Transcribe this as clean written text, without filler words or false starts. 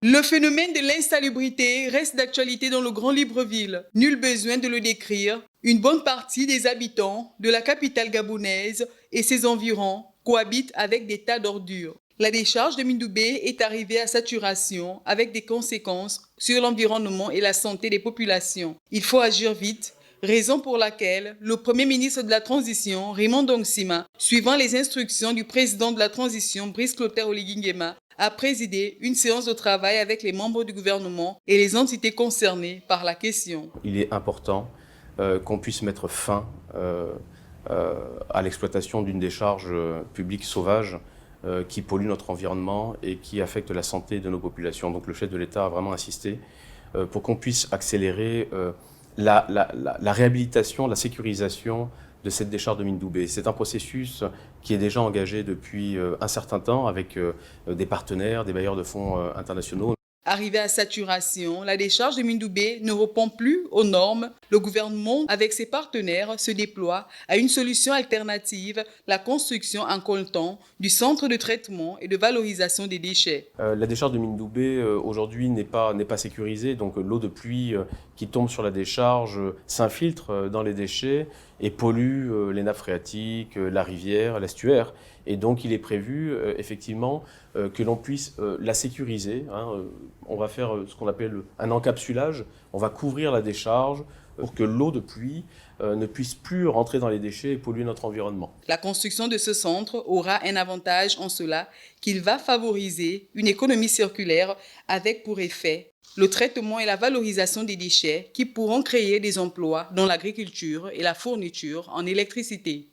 Le phénomène de l'insalubrité reste d'actualité dans le Grand Libreville. Nul besoin de le décrire. Une bonne partie des habitants de la capitale gabonaise et ses environs cohabitent avec des tas d'ordures. La décharge de Mindoubé est arrivée à saturation avec des conséquences sur l'environnement et la santé des populations. Il faut agir vite, raison pour laquelle le Premier ministre de la Transition, Raymond Dongsima, suivant les instructions du président de la Transition, Brice Clotaire Oligui Nguema, a présidé une séance de travail avec les membres du gouvernement et les entités concernées par la question. Il est important qu'on puisse mettre fin à l'exploitation d'une décharge publique sauvage qui pollue notre environnement et qui affecte la santé de nos populations. Donc le chef de l'État a vraiment insisté pour qu'on puisse accélérer la réhabilitation, la sécurisation de cette décharge de Mindoubé. C'est un processus qui est déjà engagé depuis un certain temps avec des partenaires, des bailleurs de fonds internationaux. Arrivée à saturation, la décharge de Mindoubé ne répond plus aux normes. Le gouvernement, avec ses partenaires, se déploie à une solution alternative, la construction en coltan du centre de traitement et de valorisation des déchets. La décharge de Mindoubé aujourd'hui n'est pas sécurisée, donc l'eau de pluie qui tombe sur la décharge s'infiltre dans les déchets et pollue les nappes phréatiques, la rivière, l'estuaire. Et donc il est prévu effectivement que l'on puisse la sécuriser. On va faire ce qu'on appelle un encapsulage. On va couvrir la décharge pour que l'eau de pluie ne puisse plus rentrer dans les déchets et polluer notre environnement. La construction de ce centre aura un avantage en cela qu'il va favoriser une économie circulaire avec pour effet le traitement et la valorisation des déchets qui pourront créer des emplois dans l'agriculture et la fourniture en électricité.